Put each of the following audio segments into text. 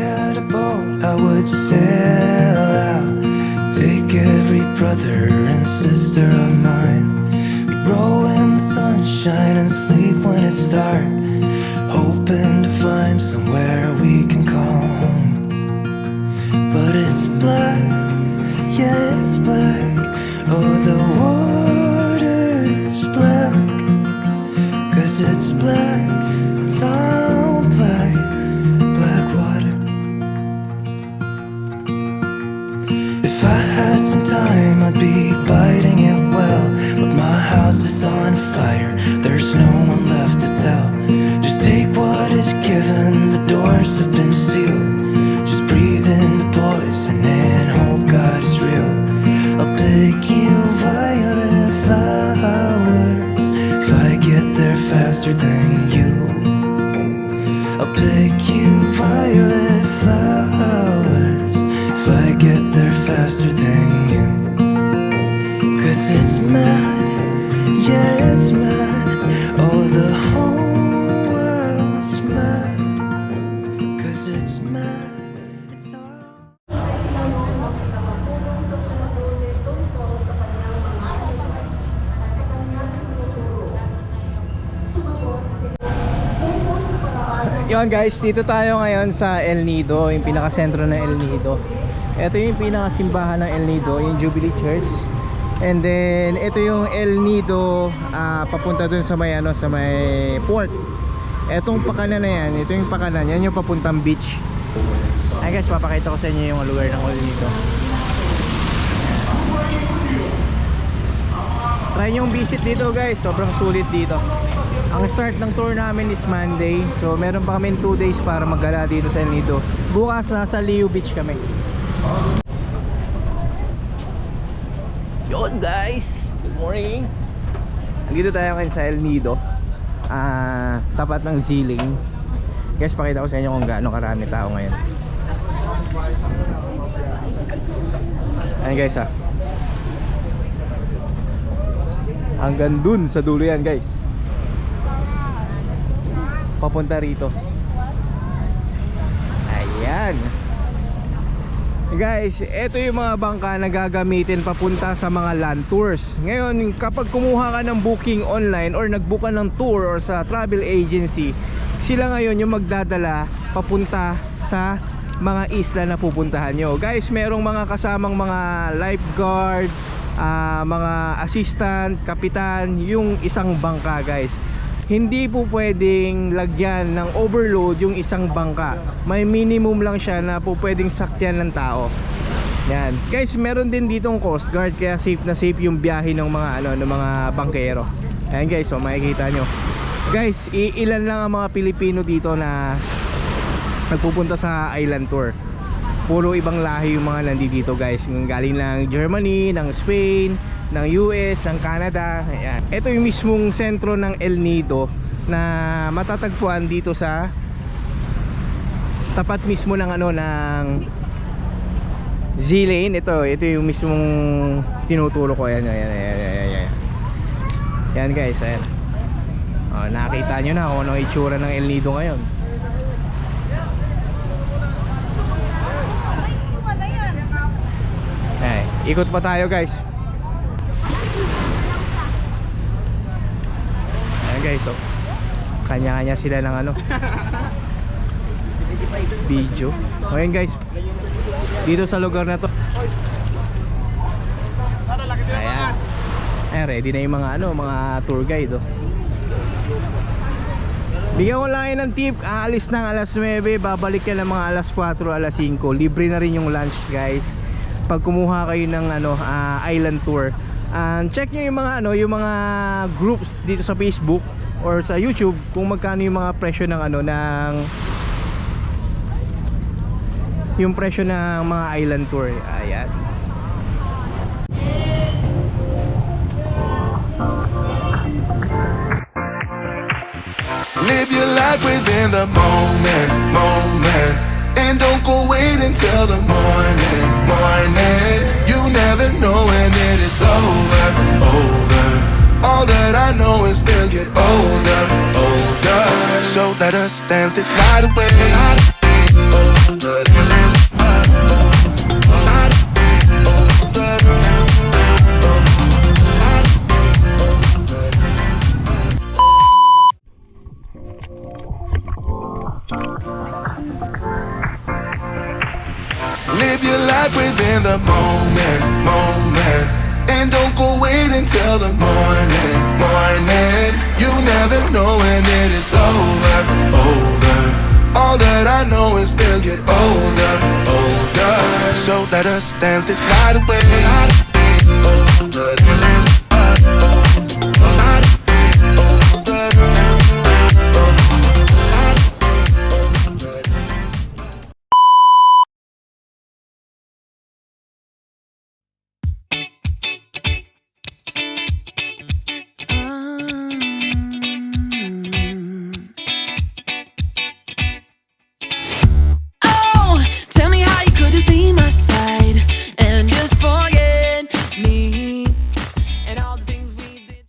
had a boat, I would sail out, take every brother and sister of mine. We'd roll in the sunshine and sleep when it's dark, hoping to find somewhere we can call home. But it's black, yeah, it's black. Oh, the water's black, 'cause it's black, it's all black, black water. If I had some time, I'd be biting it well, but my house is on fire, there's no one left to tell. Just take what is given, the doors have been sealed. Just breathe in the poison and hope God is real. I'll pick you violet flowers if I get there faster than you. I'll pick you violet flowers if I get there faster than you. 'Cause it's mad, yeah, it's mad. Oh, the whole world's mad. 'Cause it's mad, it's all. Yon guys, dito tayo ngayon sa Elnido, yung pinaka-sentro ng Elnido. Ito yung pinaka-simbahan ng Elnido, yung Jubilee Church. And then ito yung Elnido papunta dun sa may sa may port. Etong pakanan na yan, ito yung pakanan, yan yung papuntang beach. Ay guys, papakita ko sa inyo yung lugar ng Elnido. Try nyo yung visit dito guys, sobrang sulit dito. Ang start ng tour namin is Monday, so meron pa kami 2 days para maggala dito sa Elnido. Bukas nasa Liu Beach kami. Yon guys, good morning. Nandito tayo ngayon sa Elnido, tapat ng Ziling. Guys, pakita ko sa inyo kung gaano karami tao ngayon. Ayan guys hanggang dun sa dulo yan guys, papunta rito. Ayan guys, ito yung mga bangka na gagamitin papunta sa mga land tours. Ngayon, kapag kumuha ka ng booking online or nagbook ka ng tour or sa travel agency, sila ngayon yung magdadala papunta sa mga isla na pupuntahan nyo. Guys, merong mga kasamang mga lifeguard, mga assistant, kapitan, yung isang bangka guys. Hindi po pwedeng lagyan ng overload yung isang bangka. May minimum lang siya na po pwedeng sakyan ng tao. Yan. Guys, meron din ditong Coast Guard, kaya safe na safe yung biyahe ng mga ng mga bangkero. Ayan guys, so makikita nyo. Guys, ilan lang ang mga Pilipino dito na nagpupunta sa island tour. Puro ibang lahi yung mga nandito guys. Galing lang Germany, ng Spain, ng US, ng Canada. Ayan. Ito yung mismong sentro ng Elnido na matatagpuan dito sa tapat mismo ng ng Z-Lane. Ito yung mismong tinuturo ko. Ayan. Yan guys, ayan. Nakita nyo na kung anong itsura ng Elnido ngayon. Ikot pa tayo guys. Ayan guys, kanya-kanya sila ng video. Ayan guys, dito sa lugar na to. Ayan, ready na yung mga tour guide Bigyan ko lang kayo ng tip, aalis ng alas 9, babalik ka ng mga alas 4, alas 5. Libre na rin yung lunch guys pag kumuha kayo ng island tour. Check nyo yung mga groups dito sa Facebook or sa YouTube kung magkano yung mga presyo ng yung presyo ng mga island tour. Ayan. Live your life within the moment, and don't go wait until the morning. You never know when it is over. All that I know is we'll get older. So let us dance this night away. Live your life within the moment, moment. And don't go wait until the morning, morning. You never know when it is over, over. All that I know is we'll get older, older. So let us dance this night away. Tell me how you could just leave my side and just forget me and all the things we did.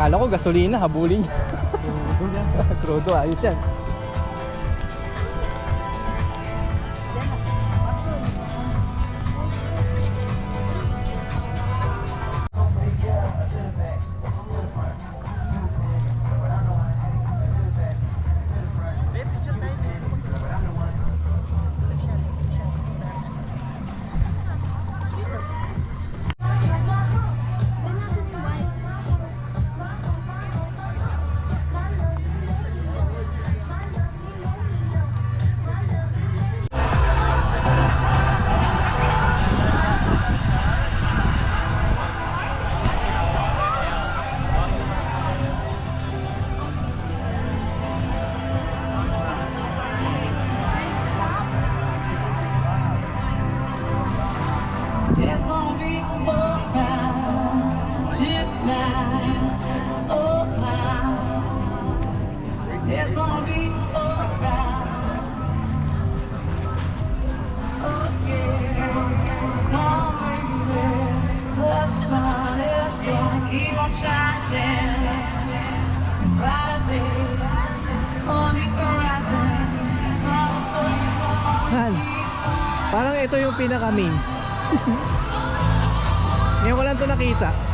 Kala ko gasolina, habulin. Crudo, ayos yan. Han, parang ito yung pinaka-main. Ngayon ko lang ito nakita.